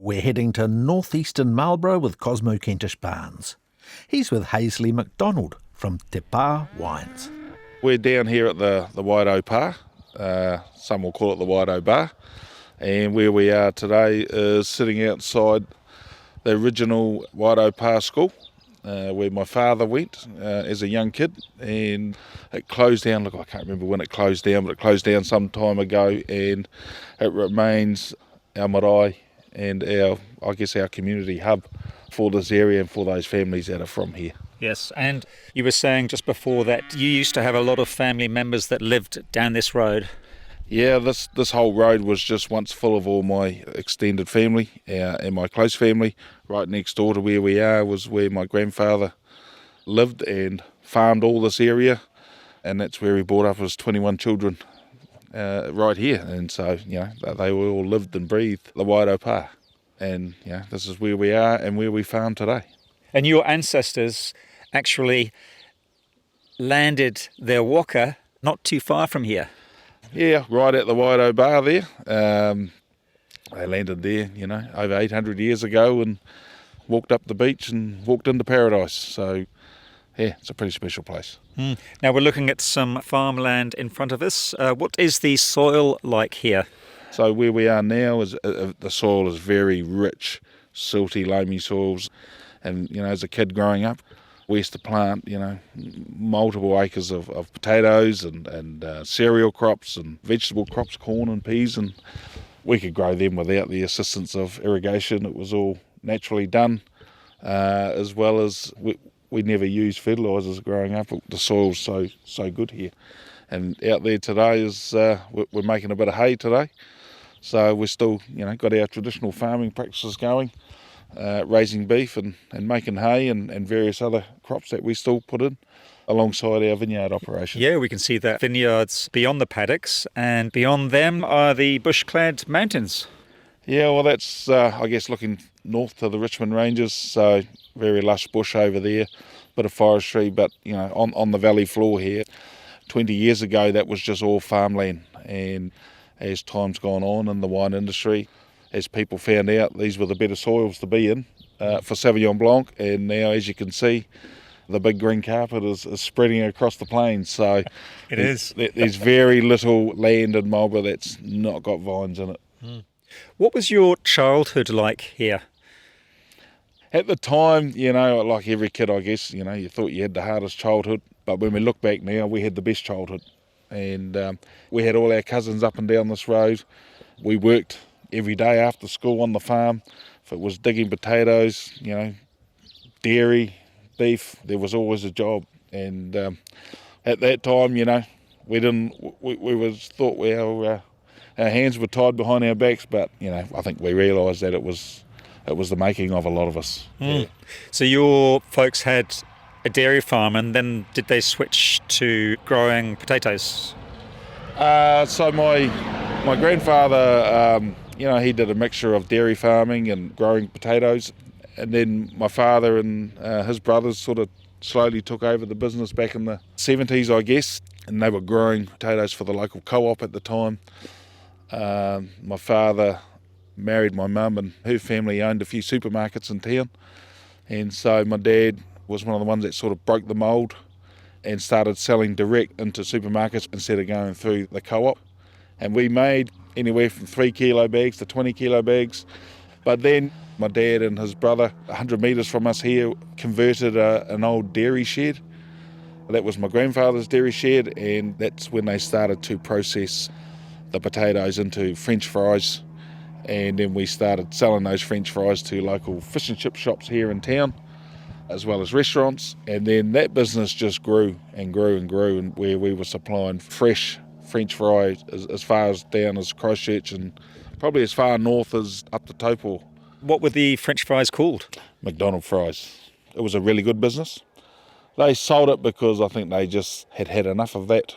We're heading to northeastern Marlborough with Cosmo Kentish Barnes. He's with Haysley MacDonald from Te Pā Wines. We're down here at the Wairau Pā, some will call it the Wairau Bar, and where we are today is sitting outside the original Wairau Pā school, where my father went as a young kid, and it closed down. Look, I can't remember when it closed down, but it closed down some time ago, and it remains our marae and our community hub for this area and for those families that are from here. Yes, and you were saying just before that you used to have a lot of family members that lived down this road. Yeah, this whole road was just once full of all my extended family and my close family. Right next door to where we are was where my grandfather lived and farmed all this area, and that's where he brought up his 21 children right here. And so, they all lived and breathed the Wairau Pā. And, this is where we are and where we farm today. And your ancestors actually landed their waka not too far from here. Yeah, right at the Wairau Bar there. They landed there, over 800 years ago and walked up the beach and walked into paradise. So, yeah, it's a pretty special place. Now we're looking at some farmland in front of us. What is the soil like here? So where we are now is the soil is very rich, silty, loamy soils. And, as a kid growing up, we used to plant, multiple acres of potatoes and cereal crops and vegetable crops, corn and peas, and we could grow them without the assistance of irrigation. It was all naturally done, as well as we never used fertilisers growing up. The soil's so good here. And out there today is we're making a bit of hay today. So we're still, got our traditional farming practices going. Raising beef and making hay and various other crops that we still put in alongside our vineyard operation. Yeah, we can see the vineyards beyond the paddocks, and beyond them are the bush-clad mountains. Yeah, well, that's, looking north to the Richmond Ranges, so very lush bush over there, bit of forestry, but, on the valley floor here, 20 years ago, that was just all farmland, and as time's gone on in the wine industry, as people found out, these were the better soils to be in for Sauvignon Blanc, and now, as you can see, the big green carpet is spreading across the plains. So there's very little land in Marlborough that's not got vines in it. What was your childhood like here? At the time, like every kid, I guess, you thought you had the hardest childhood, but when we look back now, we had the best childhood. And we had all our cousins up and down this road. We worked every day after school on the farm. If it was digging potatoes, dairy, beef, there was always a job. And at that time, we thought our hands were tied behind our backs, but I think we realised that it was the making of a lot of us. Yeah. So your folks had a dairy farm, and then did they switch to growing potatoes? So my grandfather, he did a mixture of dairy farming and growing potatoes, and then my father and his brothers sort of slowly took over the business back in the 70s, I guess, and they were growing potatoes for the local co-op at the time. My father married my mum, and her family owned a few supermarkets in town, and so my dad was one of the ones that sort of broke the mould and started selling direct into supermarkets instead of going through the co-op. And we made anywhere from 3 kilo bags to 20 kilo bags. But then my dad and his brother, 100 metres from us here, converted an old dairy shed. That was my grandfather's dairy shed, and that's when they started to process the potatoes into French fries. And then we started selling those French fries to local fish and chip shops here in town, as well as restaurants. And then that business just grew and grew and grew, and where we were supplying fresh French fries as far as down as Christchurch and probably as far north as up to Taupo. What were the French fries called? McDonald fries. It was a really good business. They sold it because I think they just had enough of that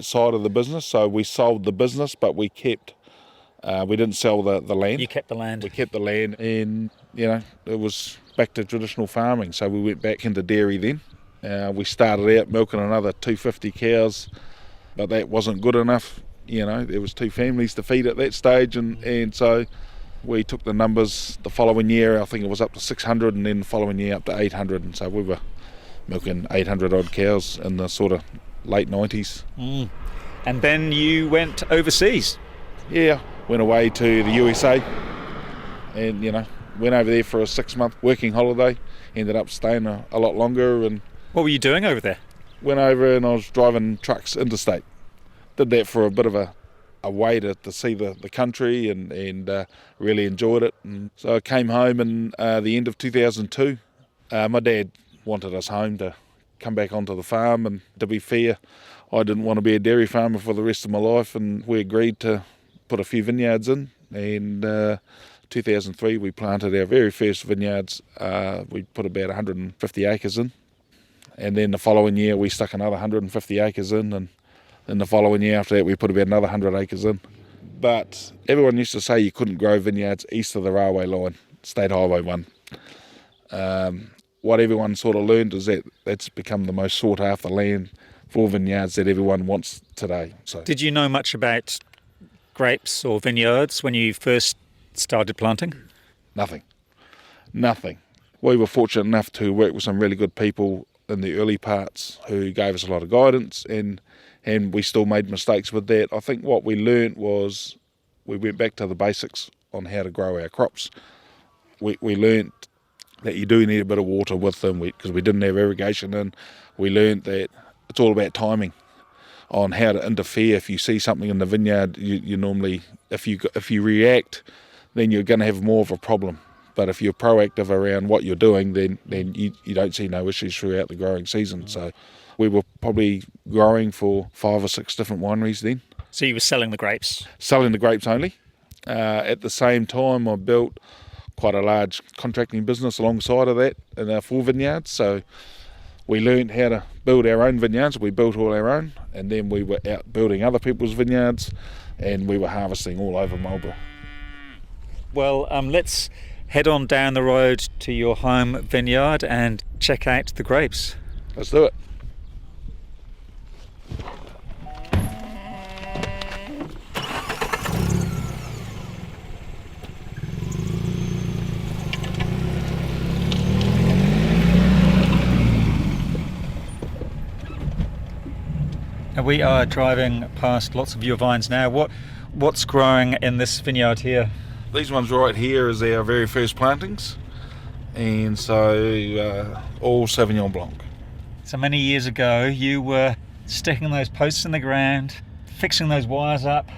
side of the business. So we sold the business, but we didn't sell the land. You kept the land. We kept the land, and it was back to traditional farming. So we went back into dairy then. We started out milking another 250 cows, but that wasn't good enough. There was 2 families to feed at that stage, and so we took the numbers the following year. I think it was up to 600, and then the following year up to 800. And so we were milking 800 odd cows in the sort of late 90s. And then you went overseas. Yeah, went away to the USA and, went over there for a 6-month working holiday. Ended up staying a lot longer. And What were you doing over there? went over and I was driving trucks interstate. Did that for a bit of a way to see the country and really enjoyed it. And so I came home in the end of 2002. My dad wanted us home to come back onto the farm, and to be fair, I didn't want to be a dairy farmer for the rest of my life, and we agreed to put a few vineyards in. And 2003 we planted our very first vineyards. We put about 150 acres in, and then the following year we stuck another 150 acres in, and then the following year after that we put about another 100 acres in. But everyone used to say you couldn't grow vineyards east of the railway line, State Highway 1. What everyone sort of learned is that that's become the most sought after land for vineyards that everyone wants today. So, Did you know much about grapes or vineyards when you first started planting? Nothing. We were fortunate enough to work with some really good people in the early parts who gave us a lot of guidance, and we still made mistakes with that. I think what we learnt was we went back to the basics on how to grow our crops. We learnt that you do need a bit of water with them because we didn't have irrigation in. We learnt that it's all about timing on how to interfere. If you see something in the vineyard, you normally, if you react, then you're going to have more of a problem. But if you're proactive around what you're doing, then you don't see no issues throughout the growing season. So we were probably growing for 5 or 6 different wineries then. So you were selling the grapes? Selling the grapes only. At the same time, I built quite a large contracting business alongside of that in our 4 vineyards. So we learned how to build our own vineyards. We built all our own, and then we were out building other people's vineyards, and we were harvesting all over Marlborough. Well, let's head on down the road to your home vineyard and check out the grapes. Let's do it. And we are driving past lots of your vines now. What's growing in this vineyard here? These ones right here is our very first plantings, and so all Sauvignon Blanc. So many years ago you were sticking those posts in the ground, fixing those wires up,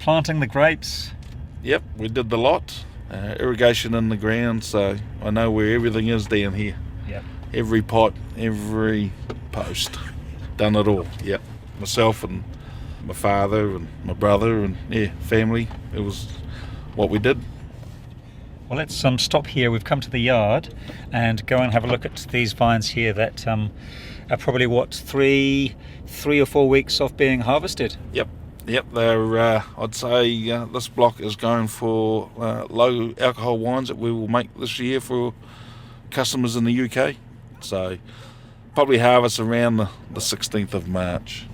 planting the grapes. Yep, we did the lot. Irrigation in the ground, so I know where everything is down here. Yep. Every pot, every post, done it all. Yep. Myself and my father and my brother and family. It was what we did. Well, let's stop here. We've come to the yard and go and have a look at these vines here that are probably three or 4 weeks off being harvested. Yep. They're I'd say this block is going for low alcohol wines that we will make this year for customers in the UK. So probably harvest around the 16th of March.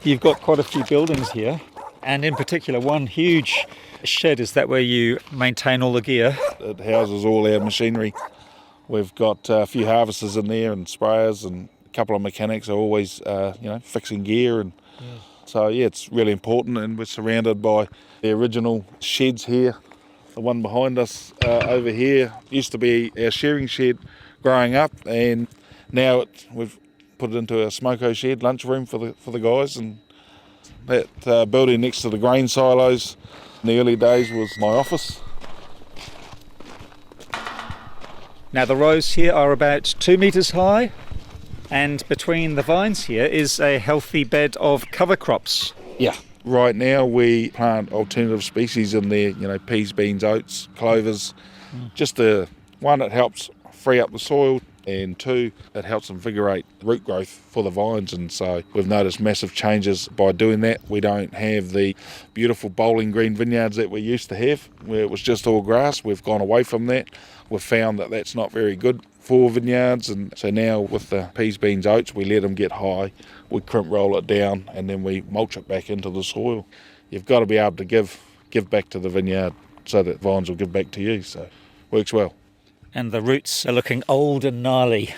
You've got quite a few buildings here, and in particular one huge shed. Is that where you maintain all the gear? It houses all our machinery. We've got a few harvesters in there and sprayers, and a couple of mechanics are always fixing gear, and so it's really important. And we're surrounded by the original sheds here. The one behind us over here used to be our shearing shed growing up, and now we've put it into a smoko shed, lunchroom for the guys. And that building next to the grain silos in the early days was my office. Now the rows here are about 2 metres high, and between the vines here is a healthy bed of cover crops. Yeah. Right now we plant alternative species in there, peas, beans, oats, clovers, just the one that helps free up the soil and 2, it helps invigorate root growth for the vines, and so we've noticed massive changes by doing that. We don't have the beautiful bowling green vineyards that we used to have, where it was just all grass. We've gone away from that. We've found that that's not very good for vineyards, and so now with the peas, beans, oats, we let them get high, we crimp roll it down, and then we mulch it back into the soil. You've got to be able to give back to the vineyard so that vines will give back to you, so works well. And the roots are looking old and gnarly.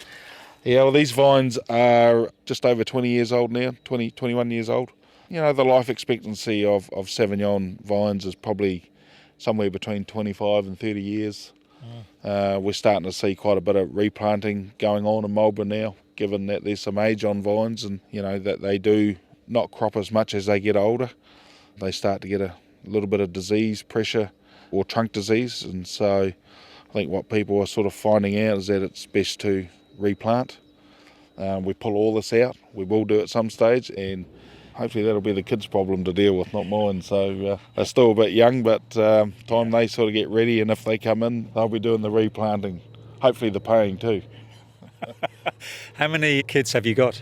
Yeah, well, these vines are just over 20 years old now, 21 years old. You know, the life expectancy of Sauvignon vines is probably somewhere between 25 and 30 years. We're starting to see quite a bit of replanting going on in Marlborough now, given that there's some age on vines, and you know that they do not crop as much as they get older. They start to get a little bit of disease pressure or trunk disease, and so I think what people are sort of finding out is that it's best to replant. We pull all this out. We will do it at some stage, and hopefully that'll be the kids' problem to deal with, not mine. So they're still a bit young, but time they sort of get ready, and if they come in, they'll be doing the replanting. Hopefully the paying too. How many kids have you got?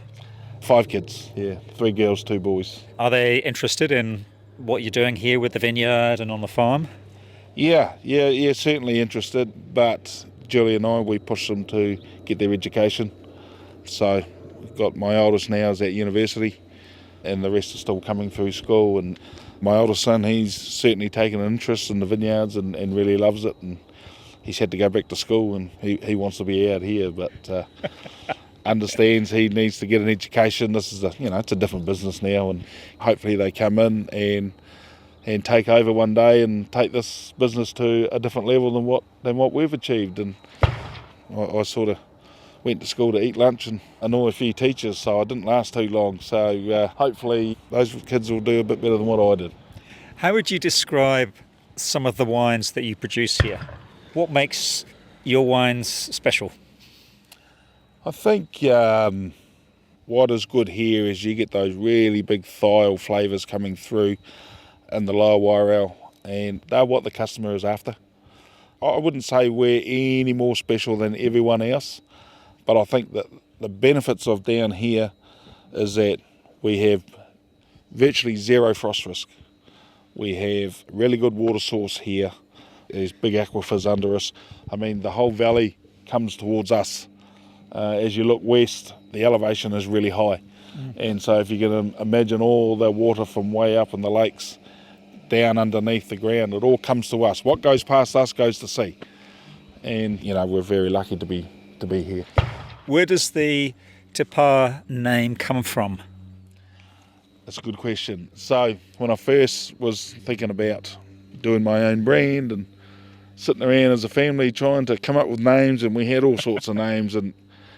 5 kids, yeah, 3 girls, 2 boys. Are they interested in what you're doing here with the vineyard and on the farm? Yeah, certainly interested, but Julie and I, we push them to get their education. So we've got my oldest now is at university, and the rest are still coming through school. And my oldest son, he's certainly taken an interest in the vineyards and really loves it, and he's had to go back to school, and he wants to be out here, but understands he needs to get an education. This is it's a different business now, and hopefully they come in and take over one day and take this business to a different level than what we've achieved. And I sort of went to school to eat lunch and annoy a few teachers, so I didn't last too long. So hopefully those kids will do a bit better than what I did. How would you describe some of the wines that you produce here? What makes your wines special? I think what is good here is you get those really big thiol flavours coming through in the lower Wairau, and they're what the customer is after. I wouldn't say we're any more special than everyone else, but I think that the benefits of down here is that we have virtually zero frost risk. We have really good water source here. There's big aquifers under us. I mean, the whole valley comes towards us. As you look west, the elevation is really high. And so if you can imagine all the water from way up in the lakes down underneath the ground, it all comes to us. What goes past us goes to sea. And, we're very lucky to be here. Where does the Te Pā name come from? That's a good question. So when I first was thinking about doing my own brand and sitting around as a family trying to come up with names, and we had all sorts of names, and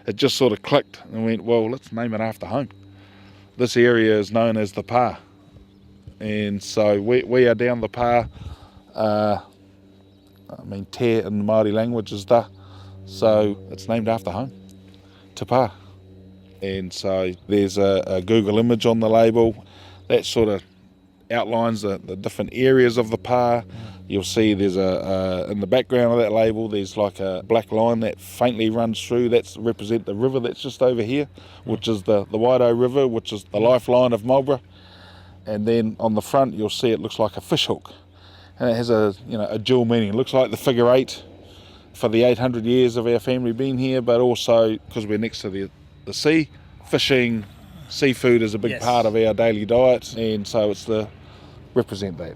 it just sort of clicked, and went, well, let's name it after home. This area is known as the Pā, and so we are down the Pā. Te in the Māori language is da, so it's named after home, Te Pā. And so there's a Google image on the label that sort of outlines the different areas of the Pā. You'll see there's in the background of that label, there's like a black line that faintly runs through. That's represent the river that's just over here, which is the Wairau River, which is the lifeline of Marlborough. And then on the front, you'll see it looks like a fish hook, and it has a dual meaning. It looks like the figure 8 for the 800 years of our family being here, but also because we're next to the sea, fishing, seafood is a big part of our daily diet, and so it's to represent that.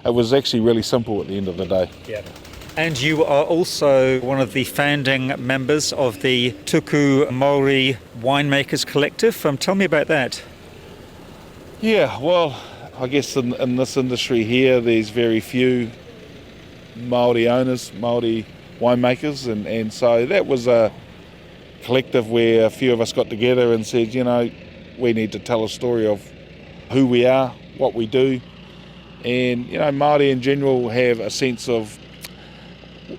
It was actually really simple at the end of the day. Yeah. And you are also one of the founding members of the Tuku Māori Winemakers Collective. Tell me about that. Yeah, well, I guess in this industry here, there's very few Māori owners, Māori winemakers, and so that was a collective where a few of us got together and said, we need to tell a story of who we are, what we do. And, Māori in general have a sense of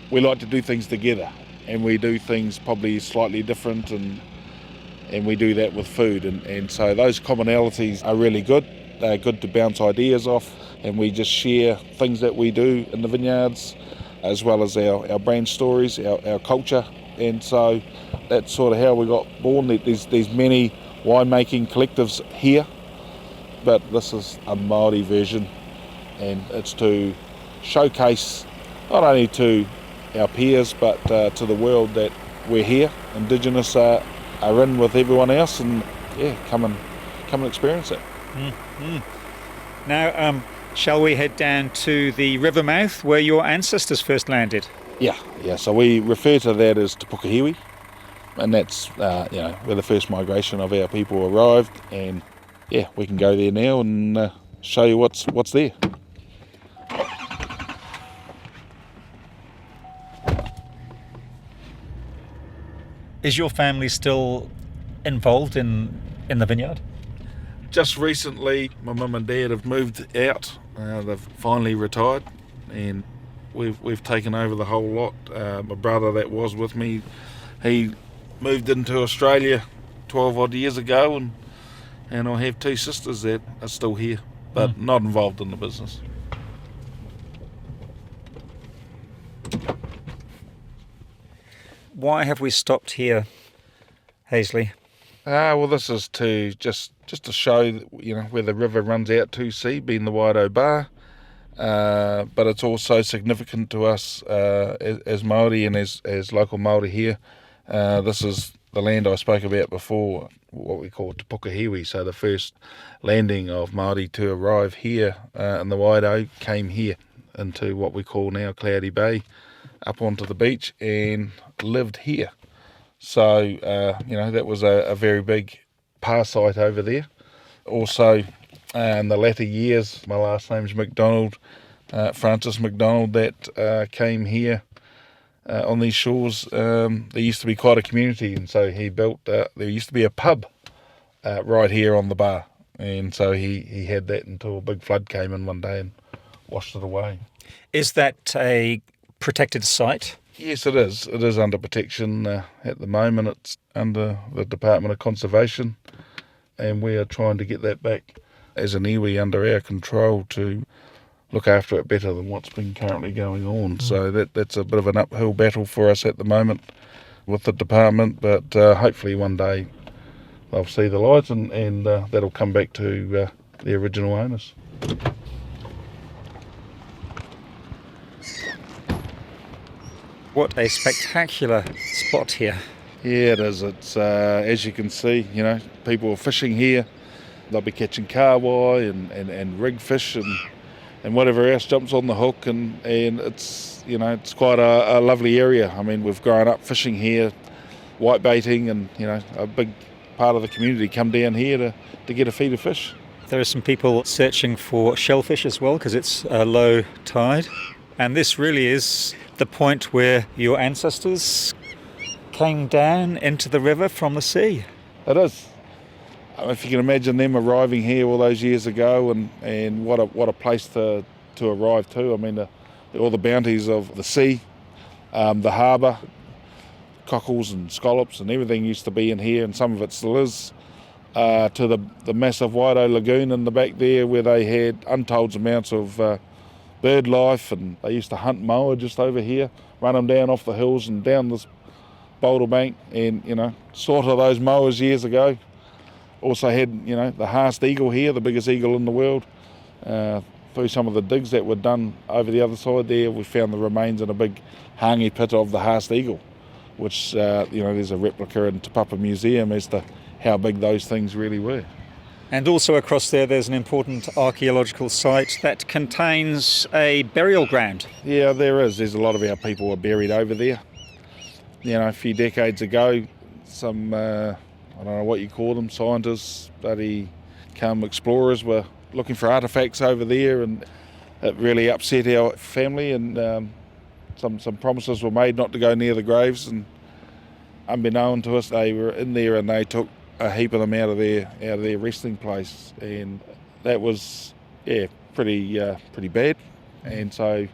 we like to do things together, and we do things probably slightly different, and we do that with food. And so those commonalities are really good. They're good to bounce ideas off, and we just share things that we do in the vineyards, as well as our brand stories, our culture. And so That's sort of how we got born. There's many winemaking collectives here, but this is a Māori version, and it's to showcase not only to our peers but to the world that we're here. Indigenous are in with everyone else, and come and experience it. Mm-hmm. Now, shall we head down to the river mouth where your ancestors first landed? Yeah. So we refer to that as Te Pokohiwi, and that's where the first migration of our people arrived. And we can go there now and show you what's there. Is your family still involved in the vineyard? Just recently, my mum and dad have moved out. They've finally retired, and we've taken over the whole lot. My brother that was with me, he moved into Australia 12 odd years ago, and I have two sisters that are still here, but not involved in the business. Why have we stopped here, Haysley? Well, this is to just to show where the river runs out to sea, being the Wairau Pā. But it's also significant to us as Māori and as local Māori here. This is the land I spoke about before, what we call Te Pokohiwi. So the first landing of Māori to arrive here in the Wairau came here into what we call now Cloudy Bay, up onto the beach, and lived here. So, that was a very big pā site over there. Also, in the latter years, my last name's MacDonald, Francis MacDonald, that came here on these shores. There used to be quite a community, and so he built, there used to be a pub right here on the bar. And so he had that until a big flood came in one day and washed it away. Is that a protected site? Yes, it is. It is under protection at the moment. It's under the Department of Conservation, and we are trying to get that back as an iwi under our control to look after it better than what's been currently going on. So that's a bit of an uphill battle for us at the moment with the department, but hopefully one day they'll see the light and that'll come back to the original owners. What a spectacular spot here. Yeah, it is. It's as you can see, people are fishing here. They'll be catching kawai and rig fish and whatever else jumps on the hook, and it's it's quite a lovely area. I mean, we've grown up fishing here, white baiting, and a big part of the community come down here to get a feed of fish. There are some people searching for shellfish as well because it's a low tide, and this really is the point where your ancestors came down into the river from the sea. It is. If you can imagine them arriving here all those years ago, and what a place to arrive to. I mean, all the bounties of the sea, the harbour, cockles and scallops and everything used to be in here, and some of it still is, to the massive Wairau Lagoon in the back there, where they had untold amounts of bird life, and they used to hunt moa just over here, run them down off the hills and down this boulder bank, and slaughter those moas years ago. Also had the Haast eagle here, the biggest eagle in the world. Through some of the digs that were done over the other side there, we found the remains in a big hangi pit of the Haast eagle, which there's a replica in Te Papa Museum as to how big those things really were. And also across there's an important archaeological site that contains a burial ground. Yeah, there is. There's a lot of our people were buried over there. A few decades ago, some, I don't know what you call them, scientists, bloody explorers were looking for artefacts over there, and it really upset our family, and some promises were made not to go near the graves, and unbeknown to us, they were in there and they took a heap of them out of their resting place, and that was pretty bad. And so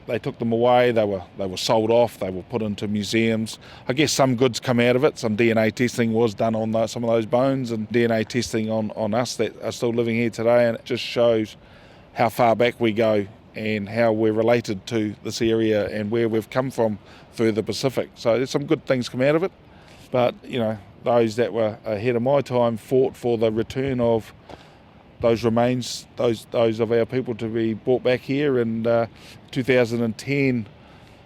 they took them away. They were sold off. They were put into museums. I guess some goods come out of it. Some DNA testing was done on some of those bones, and DNA testing on us that are still living here today, and it just shows how far back we go and how we're related to this area and where we've come from through the Pacific. So there's some good things come out of it. But, those that were ahead of my time fought for the return of those remains, those of our people to be brought back here. In 2010,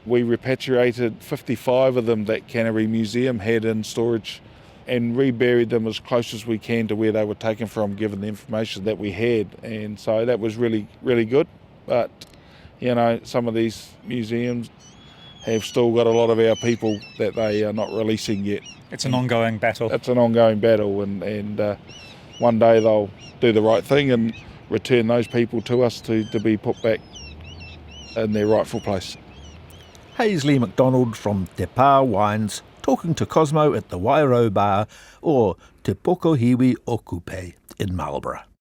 we repatriated 55 of them that Canterbury Museum had in storage and reburied them as close as we can to where they were taken from, given the information that we had. And so that was really, really good. But, some of these museums have still got a lot of our people that they are not releasing yet. It's an ongoing battle. It's an ongoing battle, and one day they'll do the right thing and return those people to us to be put back in their rightful place. Haysley MacDonald from Te Pā Wines talking to Cosmo at the Wairau Pā or Te Pokohiwi Okupe in Marlborough.